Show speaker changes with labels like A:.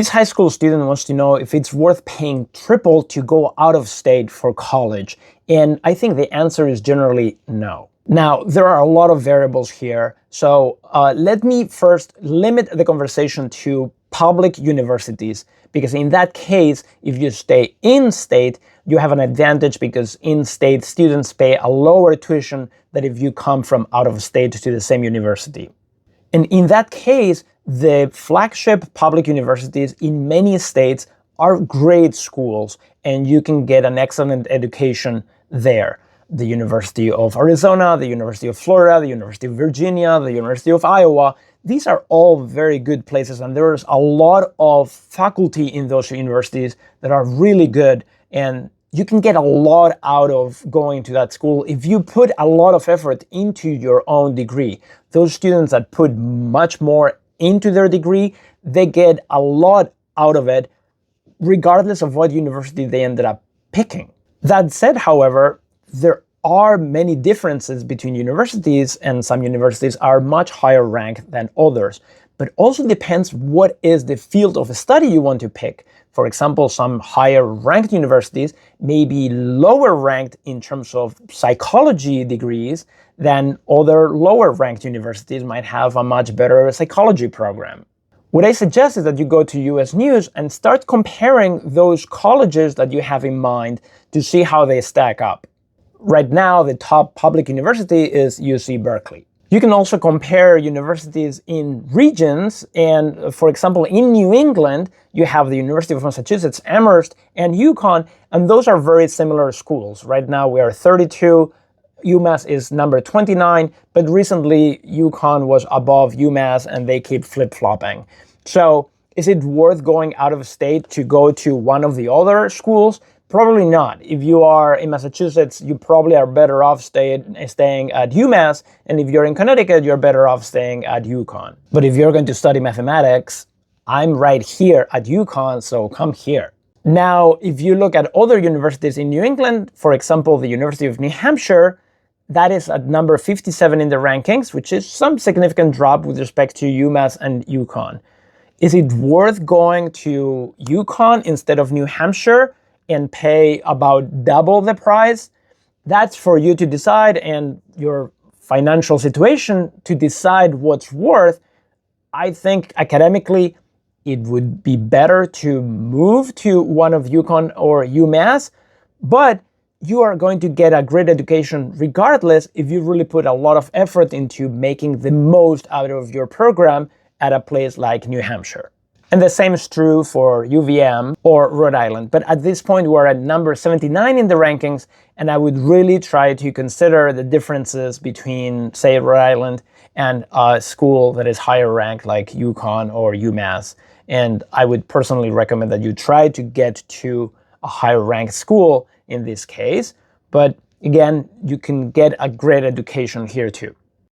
A: This high school student wants to know if it's worth paying triple to go out of state for college. And I think the answer is generally no. Now, there are a lot of variables here. So let me first limit the conversation to public universities, because in that case, if you stay in state, you have an advantage because in-state students pay a lower tuition than if you come from out of state to the same university. And in that case, the flagship public universities in many states are great schools, and you can get an excellent education there. The University of Arizona, the University of Florida, the University of Virginia, the University of Iowa, these are all very good places, and there's a lot of faculty in those universities that are really good, and you can get a lot out of going to that school if you put a lot of effort into your own degree. Those students that put much more into their degree, they get a lot out of it, regardless of what university they ended up picking. That said, however, there are many differences between universities, and some universities are much higher ranked than others. But also depends what is the field of study you want to pick. For example, some higher ranked universities may be lower ranked in terms of psychology degrees than other lower ranked universities might have a much better psychology program. What I suggest is that you go to US News and start comparing those colleges that you have in mind to see how they stack up. Right now, the top public university is UC Berkeley. You can also compare universities in regions, and for example, in New England, you have the University of Massachusetts, Amherst, and UConn, and those are very similar schools. Right now, we are 32, UMass is number 29, but recently UConn was above UMass, and they keep flip-flopping. So, is it worth going out of state to go to one of the other schools? Probably not. If you are in Massachusetts, you probably are better off staying at UMass, and if you're in Connecticut, you're better off staying at UConn. But if you're going to study mathematics, I'm right here at UConn, so come here. Now, if you look at other universities in New England, for example, the University of New Hampshire, that is at number 57 in the rankings, which is some significant drop with respect to UMass and UConn. Is it worth going to UConn instead of New Hampshire and pay about double the price? That's for you to decide, and your financial situation to decide what's worth. I think academically, it would be better to move to one of UConn or UMass, but you are going to get a great education regardless if you really put a lot of effort into making the most out of your program at a place like New Hampshire. And the same is true for UVM or Rhode Island. But at this point, we're at number 79 in the rankings, and I would really try to consider the differences between, say, Rhode Island and a school that is higher ranked like UConn or UMass. And I would personally recommend that you try to get to a higher ranked school in this case. But again, you can get a great education here too.